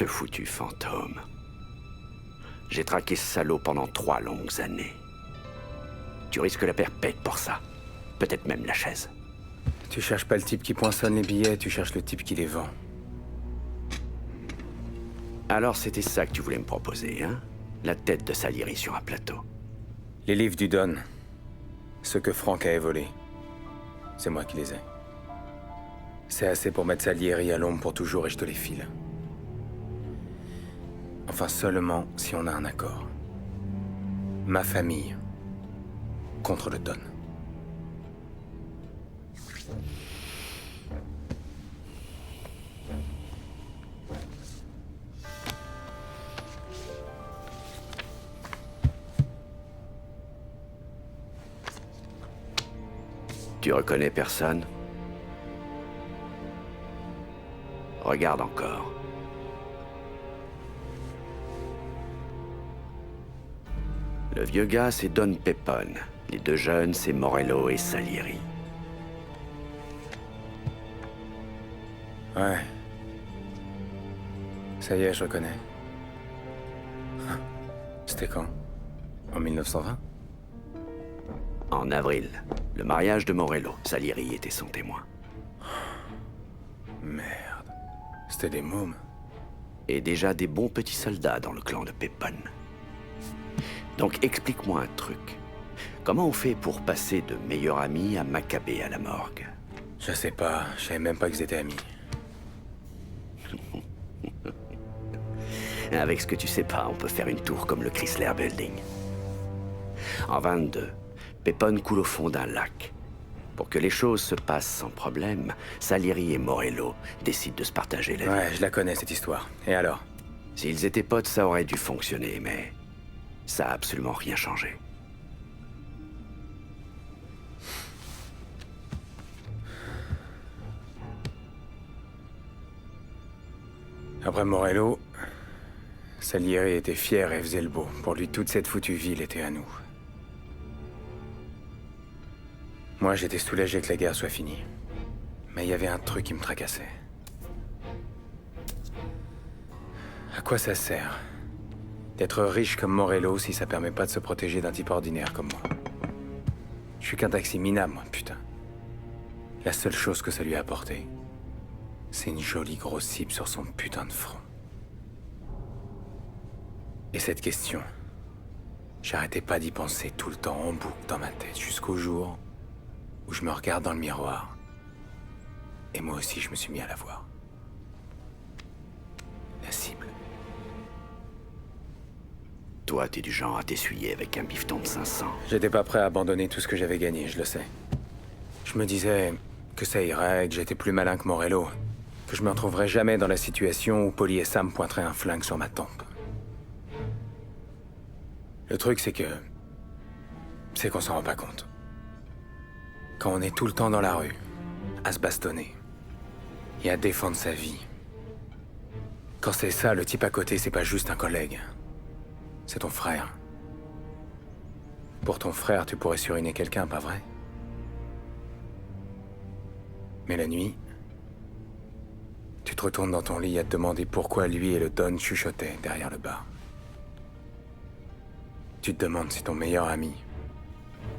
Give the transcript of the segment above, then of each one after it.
Ce foutu fantôme. J'ai traqué ce salaud pendant 3 longues années. Tu risques la perpète pour ça. Peut-être même la chaise. Tu cherches pas le type qui poinçonne les billets, tu cherches le type qui les vend. Alors c'était ça que tu voulais me proposer, hein? La tête de Salieri sur un plateau. Les livres du Don, ceux que Franck avait volés, c'est moi qui les ai. C'est assez pour mettre Salieri à l'ombre pour toujours et je te les file. Enfin seulement si on a un accord. Ma famille contre le Don. Tu reconnais personne? Regarde encore. Le vieux gars, c'est Don Pepone. Les 2 jeunes, c'est Morello et Salieri. Ouais. Ça y est, je reconnais. C'était quand? En 1920? En avril, le mariage de Morello. Salieri était son témoin. Merde. C'était des mômes. Et déjà des bons petits soldats dans le clan de Pepone. Donc explique-moi un truc. Comment on fait pour passer de meilleurs amis à Maccabée à la morgue? Je sais pas, je savais même pas qu'ils étaient amis. Avec ce que tu sais pas, on peut faire une tour comme le Chrysler Building. En 22, Pepone coule au fond d'un lac. Pour que les choses se passent sans problème, Salieri et Morello décident de se partager la vie. Ouais, je la connais cette histoire. Et alors? S'ils étaient potes, ça aurait dû fonctionner, mais ça a absolument rien changé. Après Morello, Salieri était fier et faisait le beau. Pour lui, toute cette foutue ville était à nous. Moi, j'étais soulagé que la guerre soit finie. Mais il y avait un truc qui me tracassait. À quoi ça sert d'être riche comme Morello si ça permet pas de se protéger d'un type ordinaire comme moi? Je suis qu'un taxi minable, moi, putain. La seule chose que ça lui a apporté, c'est une jolie grosse cible sur son putain de front. Et cette question, j'arrêtais pas d'y penser tout le temps en boucle dans ma tête, jusqu'au jour où je me regarde dans le miroir. Et moi aussi, je me suis mis à la voir. La cible. Toi, t'es du genre à t'essuyer avec un bifton de 500. J'étais pas prêt à abandonner tout ce que j'avais gagné, je le sais. Je me disais que ça irait, que j'étais plus malin que Morello, que je me retrouverais jamais dans la situation où Polly et Sam pointeraient un flingue sur ma tempe. Le truc, c'est qu'on s'en rend pas compte. Quand on est tout le temps dans la rue, à se bastonner, et à défendre sa vie. Quand c'est ça, le type à côté, c'est pas juste un collègue. C'est ton frère. Pour ton frère, tu pourrais suriner quelqu'un, pas vrai? Mais la nuit, tu te retournes dans ton lit à te demander pourquoi lui et le Don chuchotaient derrière le bar. Tu te demandes si ton meilleur ami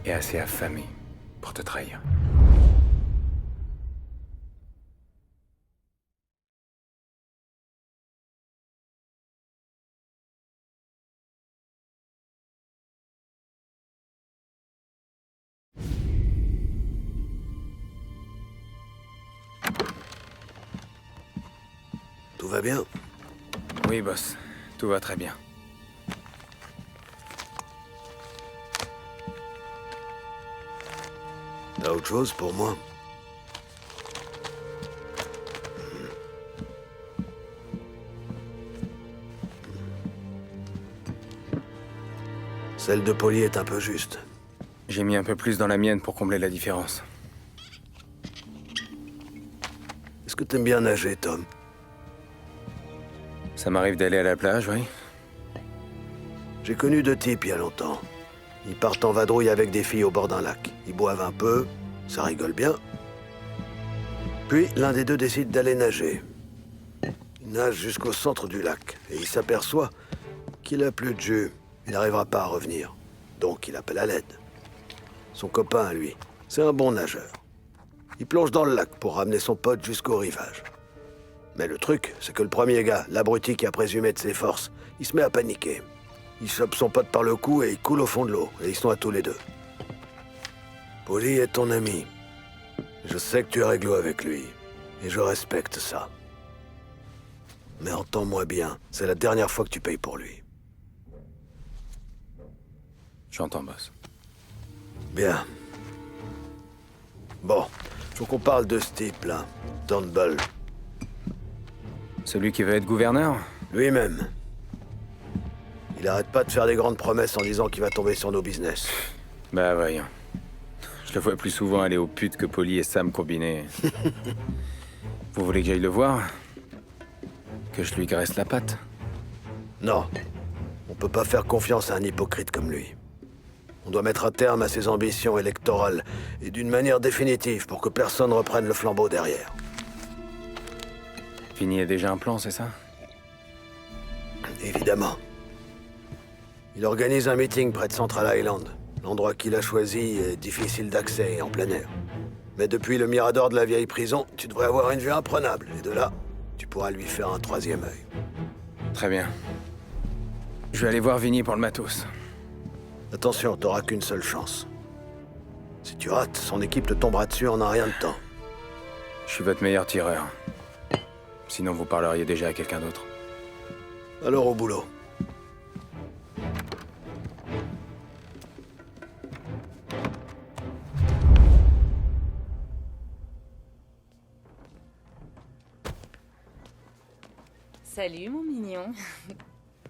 est assez affamé pour te trahir. Tout va bien? Oui, boss. Tout va très bien. T'as autre chose pour moi? Celle de Polly est un peu juste. J'ai mis un peu plus dans la mienne pour combler la différence. Est-ce que t'aimes bien nager, Tom? Ça m'arrive d'aller à la plage, oui. J'ai connu 2 types il y a longtemps. Ils partent en vadrouille avec des filles au bord d'un lac. Ils boivent un peu, ça rigole bien. Puis l'un des 2 décide d'aller nager. Il nage jusqu'au centre du lac, et il s'aperçoit qu'il a plus de jus. Il n'arrivera pas à revenir. Donc il appelle à l'aide. Son copain, lui, c'est un bon nageur. Il plonge dans le lac pour ramener son pote jusqu'au rivage. Mais le truc, c'est que le premier gars, l'abruti qui a présumé de ses forces, il se met à paniquer. Il chope son pote par le cou et il coule au fond de l'eau, et ils sont à tous les deux. Paulie est ton ami. Je sais que tu es réglo avec lui, et je respecte ça. Mais entends-moi bien, c'est la dernière fois que tu payes pour lui. J'entends, boss. Bien. Bon, faut qu'on parle de ce type, là. Turnbull. Celui qui veut être gouverneur? Lui-même. Il arrête pas de faire des grandes promesses en disant qu'il va tomber sur nos business. Bah voyons. Je le vois plus souvent aller aux putes que Polly et Sam combinés. Vous voulez que j'aille le voir? Que je lui graisse la patte? Non. On peut pas faire confiance à un hypocrite comme lui. On doit mettre un terme à ses ambitions électorales, et d'une manière définitive pour que personne reprenne le flambeau derrière. Fini a déjà un plan, c'est ça? Évidemment. Il organise un meeting près de Central Island. L'endroit qu'il a choisi est difficile d'accès et en plein air. Mais depuis le mirador de la vieille prison, tu devrais avoir une vue imprenable. Et de là, tu pourras lui faire un troisième œil. Très bien. Je vais aller voir Vinny pour le matos. Attention, t'auras qu'une seule chance. Si tu rates, son équipe te tombera dessus en un rien de temps. Je suis votre meilleur tireur. Sinon, vous parleriez déjà à quelqu'un d'autre. Alors au boulot. Salut, mon mignon.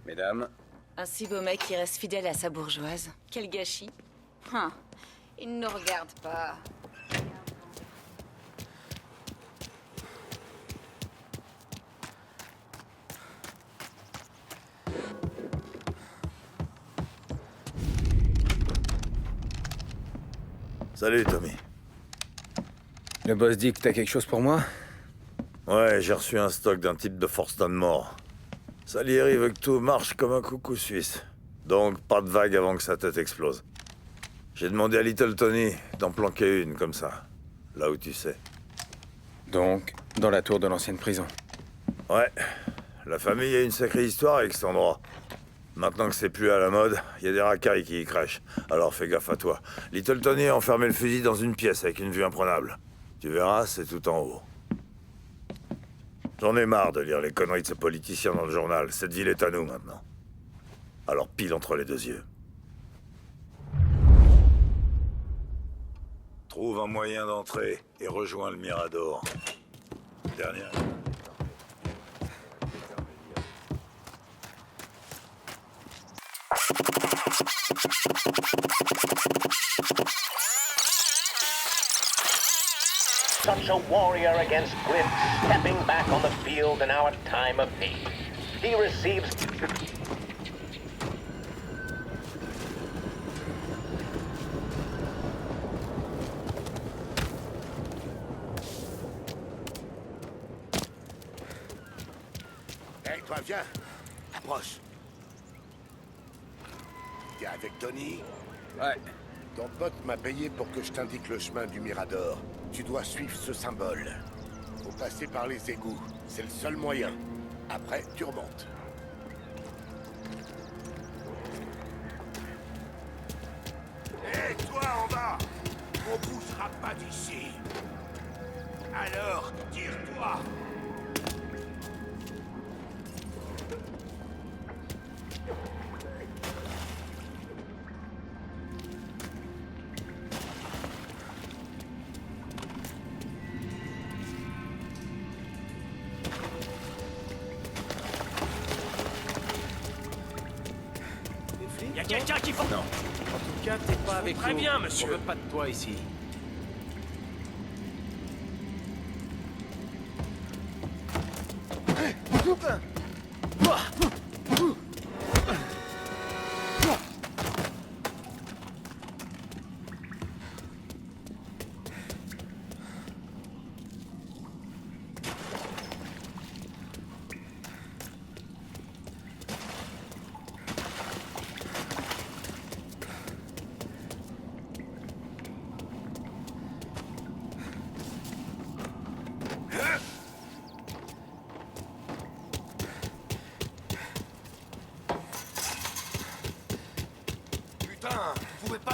Mesdames, Un si beau mec qui reste fidèle à sa bourgeoise. Quel gâchis. Hein, il ne nous regarde pas. Salut, Tommy. le boss dit que t'as quelque chose pour moi? Ouais, j'ai reçu un stock d'un type de Forston mort. Salieri veut que tout marche comme un coucou suisse. Donc, pas de vague avant que sa tête explose. J'ai demandé à Little Tony d'en planquer une, comme ça. Là où tu sais. Donc, dans la tour de l'ancienne prison. Ouais. La famille a une sacrée histoire avec cet endroit. Maintenant que c'est plus à la mode, il y a des racailles qui y crèchent. Alors fais gaffe à toi. Little Tony a enfermé le fusil dans une pièce avec une vue imprenable. Tu verras, c'est tout en haut. J'en ai marre de lire les conneries de ces politiciens dans le journal. Cette ville est à nous maintenant. Alors pile entre les deux yeux. Trouve un moyen d'entrer et rejoins le Mirador. Dernière. Such a warrior against grit, stepping back on the field in our time of need. He receives... Hey, toi, viens. Approche. T'es avec Tony? Ouais. Ton pote m'a payé pour que je t'indique le chemin du Mirador. Tu dois suivre ce symbole. Faut passer par les égouts. C'est le seul moyen. Après, tu remontes. Hé, toi en bas! On bougera pas d'ici. Alors, tire-toi! Y a quelqu'un qui faut... Non. En tout cas, t'es pas avec nous. Très bien, monsieur. On veut pas de toi ici.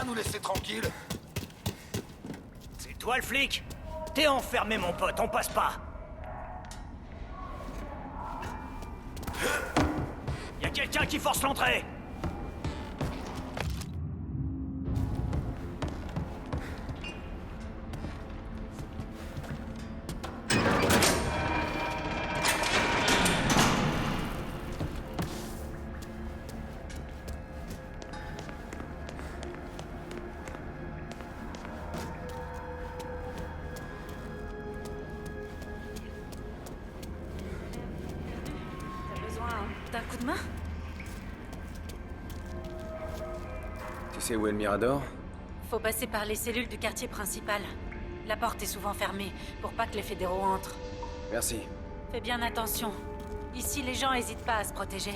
nous laisser tranquilles? C'est toi le flic? T'es enfermé, mon pote, on passe pas. Y a quelqu'un qui force l'entrée. D'un coup de main? Tu sais où est le Mirador? Faut passer par les cellules du quartier principal. La porte est souvent fermée, pour pas que les fédéraux entrent. Merci. Fais bien attention. Ici, les gens hésitent pas à se protéger.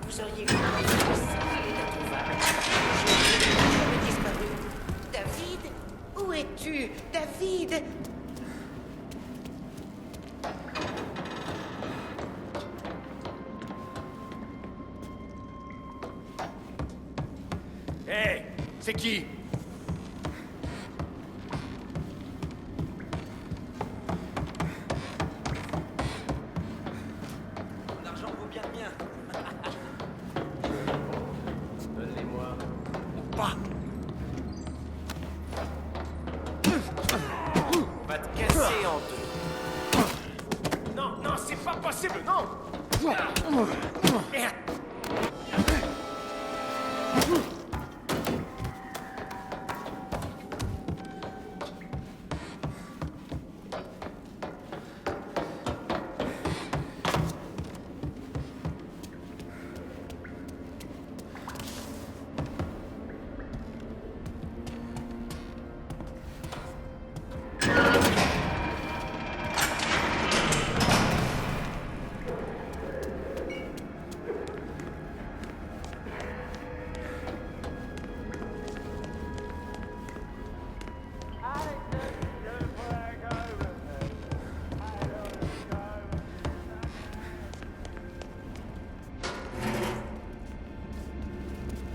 Vous auriez vu il est introuvable. J'ai disparu. David? Où es-tu? David? Hé, c'est qui? Mon argent vaut bien le mien. Donnez-moi. Ou pas. On va te casser en deux. Non, non, c'est pas possible, non. Merde.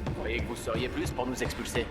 Vous croyez que vous seriez plus pour nous expulser?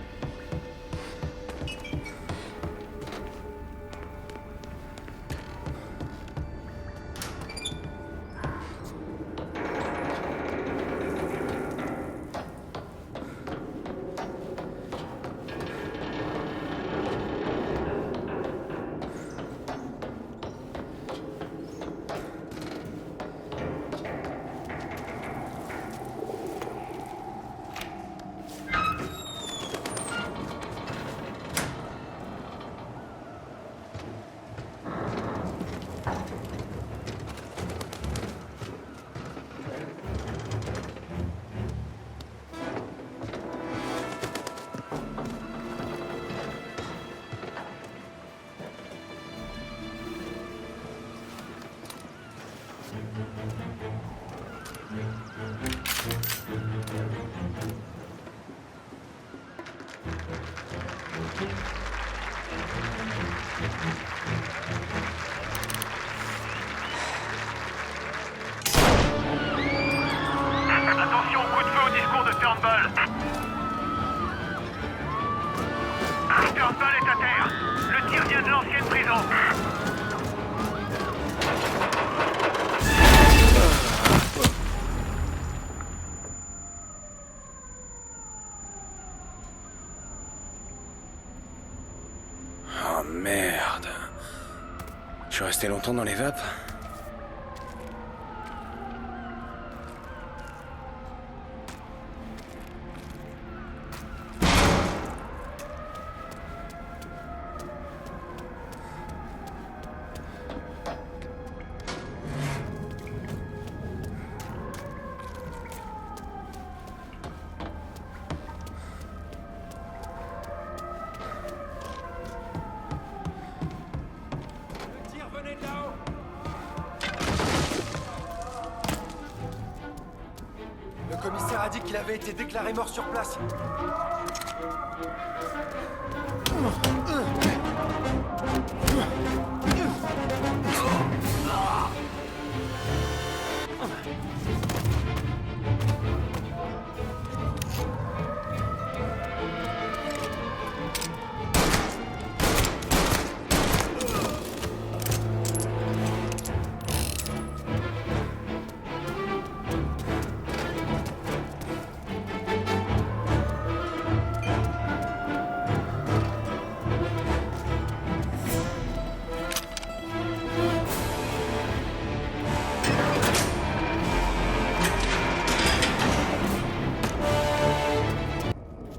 Attention au coup de feu au discours de Turnbull. Turnbull est à terre. Le tir vient de l'ancienne prison. Oh merde. Je suis resté longtemps dans les vapes. dit qu'il avait été déclaré mort sur place.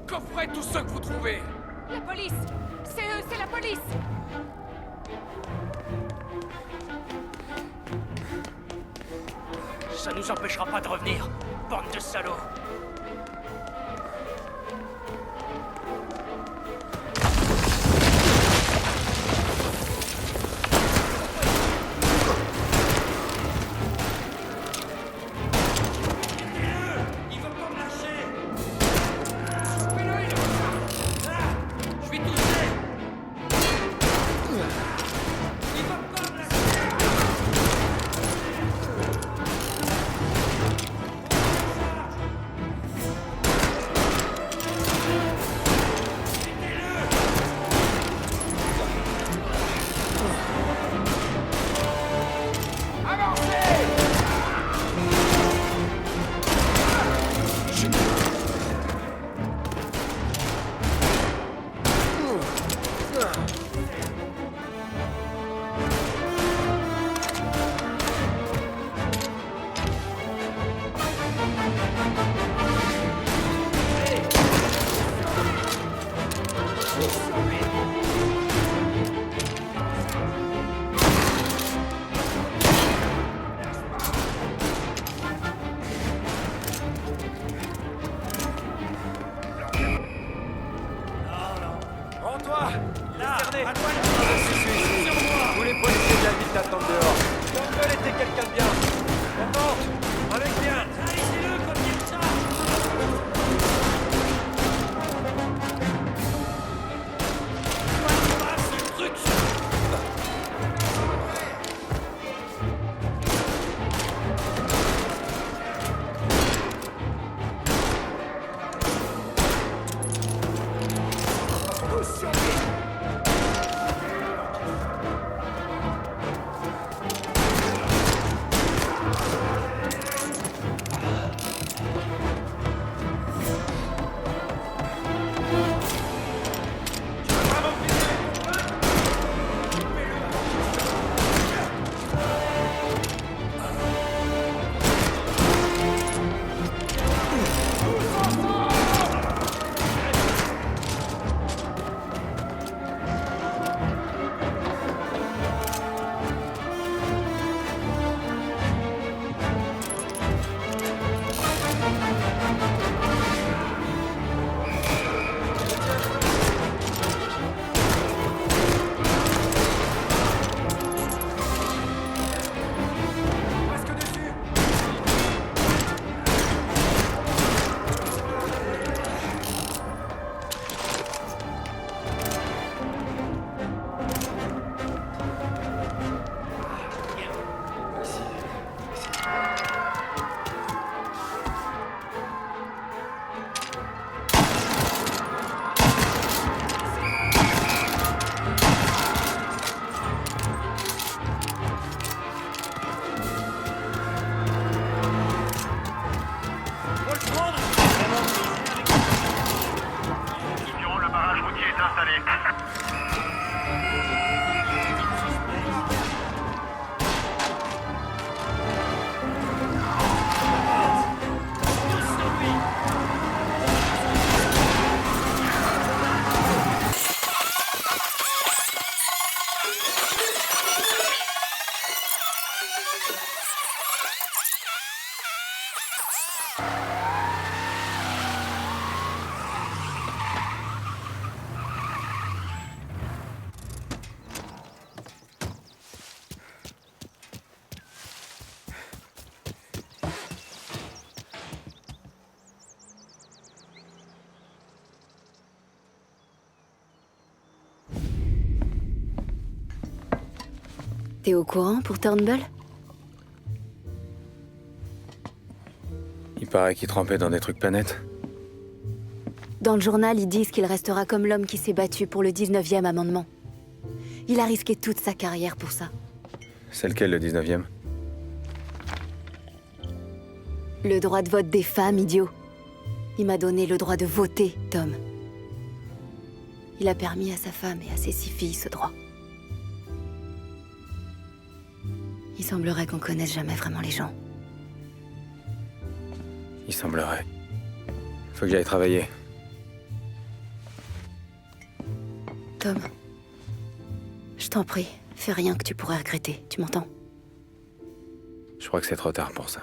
Coffrez tous ceux que vous trouvez. La police! C'est eux, c'est la police! Ça nous empêchera pas de revenir, bande de salauds. Rends-toi! Là! À toi, tous les policiers de la ville t'attendent dehors. Ils veulent était quelqu'un de bien. Attends! Avec bien! Trahissez-le comme il ça! Ce truc! T'es au courant pour Turnbull? Il paraît qu'il trempait dans des trucs pas nets. Dans le journal, ils disent qu'il restera comme l'homme qui s'est battu pour le 19e amendement. Il a risqué toute sa carrière pour ça. C'est lequel, le 19e? Le droit de vote des femmes, idiot. Il m'a donné le droit de voter, Tom. Il a permis à sa femme et à ses 6 filles ce droit. Il semblerait qu'on connaisse jamais vraiment les gens. Il semblerait. Faut que j'aille travailler. Tom, je t'en prie, fais rien que tu pourrais regretter, tu m'entends? Je crois que c'est trop tard pour ça.